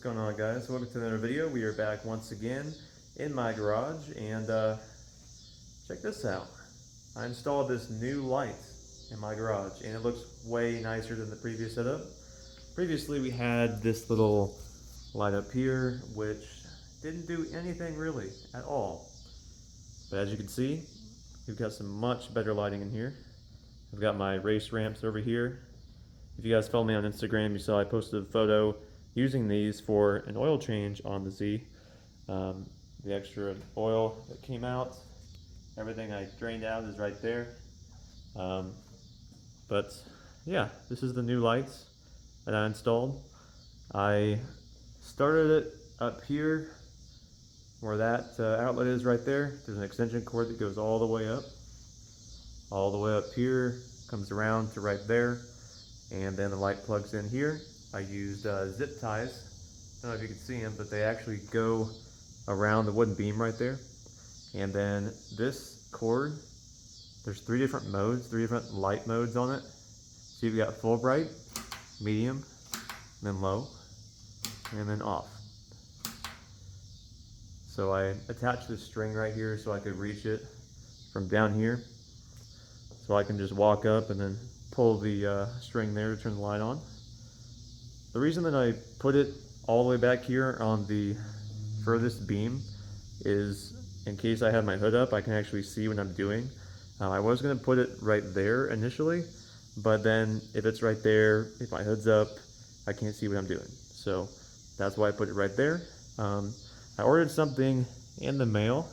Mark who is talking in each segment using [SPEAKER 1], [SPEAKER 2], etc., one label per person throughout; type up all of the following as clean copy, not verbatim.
[SPEAKER 1] going on, guys? Welcome to another video. We are back once again in my garage, and check this out. I installed this new light in my garage, and it looks way nicer than the previous setup. Previously, we had this little light up here, which didn't do anything really at all. But as you can see, we've got some much better lighting in here. I've got my race ramps over here. If you guys follow me on Instagram, you saw I posted a photo using these for an oil change on the Z. The extra oil that came out, everything I drained out is right there. But yeah, this is the new lights that I installed. I started it up here where that outlet is right there. There's an extension cord that goes all the way up here, comes around to right there, and then the light plugs in here. I used zip ties. I don't know if you can see them, but they actually go around the wooden beam right there. And then this cord, there's three different light modes on it. So you've got full bright, medium, then low, and then off. So I attached this string right here so I could reach it from down here. So I can just walk up and then pull the string there to turn the light on. The reason that I put it all the way back here on the furthest beam is in case I have my hood up, I can actually see what I'm doing. I was going to put it right there initially, but then if it's right there, if my hood's up, I can't see what I'm doing. So that's why I put it right there. I ordered something in the mail,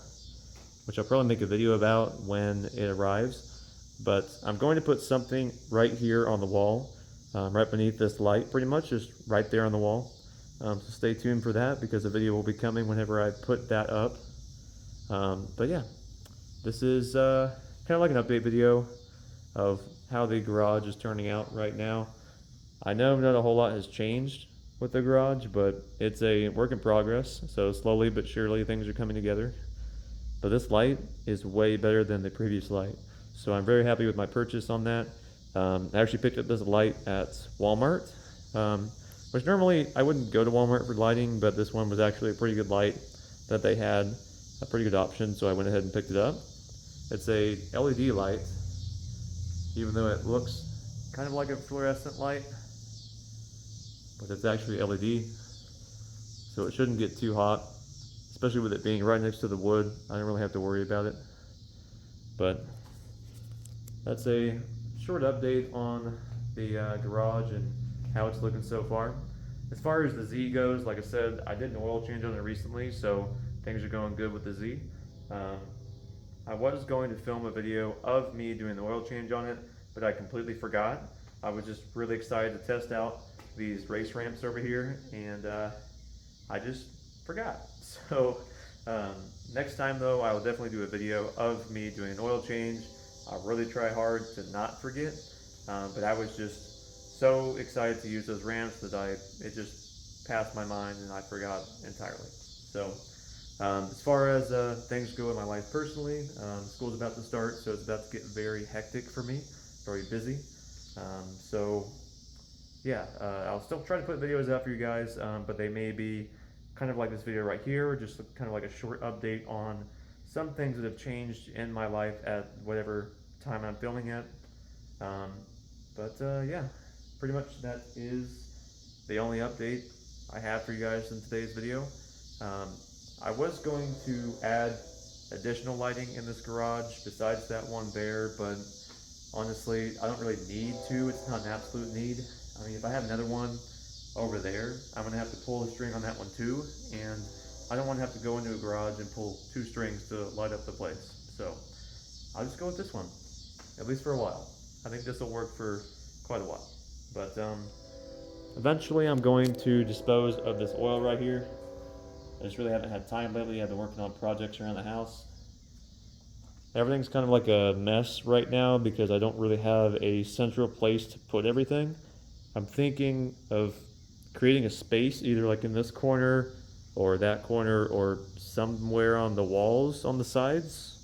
[SPEAKER 1] which I'll probably make a video about when it arrives, but I'm going to put something right here on the wall. Right beneath this light, pretty much just right there on the wall. So stay tuned for that because the video will be coming whenever I put that up. But yeah, this is kind of like an update video of how the garage is turning out right now. I know not a whole lot has changed with the garage, but it's a work in progress. So slowly but surely things are coming together. But this light is way better than the previous light. So I'm very happy with my purchase on that. I actually picked up this light at Walmart, which normally I wouldn't go to Walmart for lighting, but this one was actually a pretty good light that they had, a pretty good option, so I went ahead and picked it up. It's a LED light, even though it looks kind of like a fluorescent light, but it's actually LED, so it shouldn't get too hot, especially with it being right next to the wood. I don't really have to worry about it, but that's a short update on the garage and how it's looking so far. As far as the Z goes, like I said, I did an oil change on it recently, so things are going good with the Z. I was going to film a video of me doing the oil change on it, but I completely forgot. I was just really excited to test out these race ramps over here, and I just forgot. So next time though, I will definitely do a video of me doing an oil change. I'll really try hard to not forget, but I was just so excited to use those ramps that it just passed my mind and I forgot entirely. So as far as things go in my life personally, school's about to start, so it's about to get very hectic for me, very busy. So yeah, I'll still try to put videos out for you guys, but they may be kind of like this video right here, or just kind of like a short update on some things that have changed in my life at whatever time I'm filming at. Yeah, pretty much that is the only update I have for you guys in today's video. I was going to add additional lighting in this garage besides that one there, but honestly, I don't really need to. It's not an absolute need. I mean, if I have another one over there, I'm going to have to pull the string on that one too, and I don't want to have to go into a garage and pull two strings to light up the place. So I'll just go with this one, at least for a while. I think this will work for quite a while. But eventually I'm going to dispose of this oil right here. I just really haven't had time lately. I've been working on projects around the house. Everything's kind of like a mess right now because I don't really have a central place to put everything. I'm thinking of creating a space either like in this corner or that corner or somewhere on the walls on the sides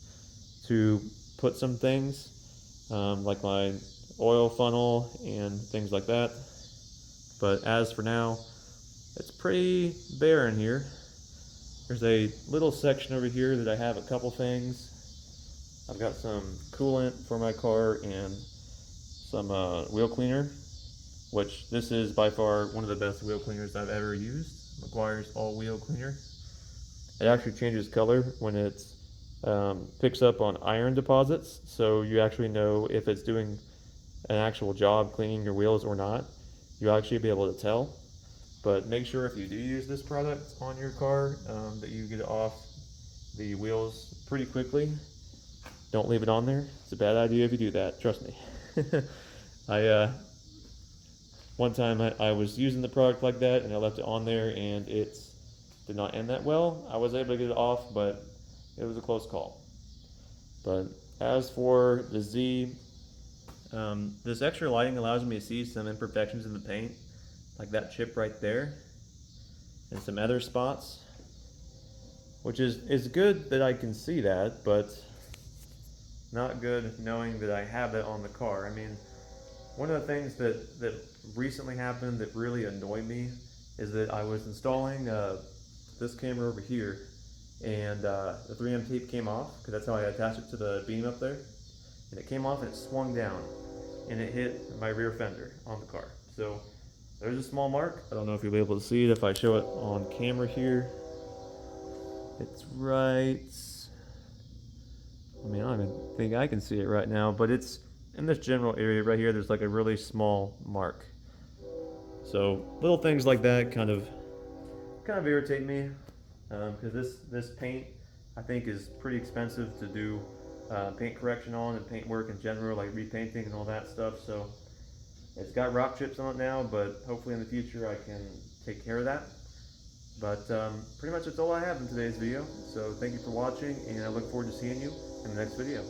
[SPEAKER 1] to put some things like my oil funnel and things like that. But as for now, it's pretty bare in here. There's a little section over here that I have a couple things. I've got some coolant for my car and some wheel cleaner, which this is by far one of the best wheel cleaners I've ever used. McGuire's all wheel cleaner. It actually changes color when it picks up on iron deposits, so you actually know if it's doing an actual job cleaning your wheels or not. You'll actually be able to tell. But make sure if you do use this product on your car that you get it off the wheels pretty quickly. Don't leave it on there. It's a bad idea if you do that, trust me. One time I was using the product like that and I left it on there and it did not end that well. I was able to get it off, but it was a close call. But as for the Z, this extra lighting allows me to see some imperfections in the paint, like that chip right there, and some other spots, which is good that I can see that, but not good knowing that I have it on the car. I mean, one of the things that recently happened that really annoyed me is that I was installing this camera over here, and the 3M tape came off, because that's how I attached it to the beam up there, and it came off and it swung down, and it hit my rear fender on the car. So there's a small mark. I don't know if you'll be able to see it if I show it on camera here. It's right, I mean, I don't even think I can see it right now, but it's in this general area right here. There's like a really small mark. So little things like that kind of irritate me, because this paint I think is pretty expensive to do paint correction on and paint work in general, like repainting and all that stuff. So it's got rock chips on it now, but hopefully in the future I can take care of that. But pretty much that's all I have in today's video. So thank you for watching, and I look forward to seeing you in the next video.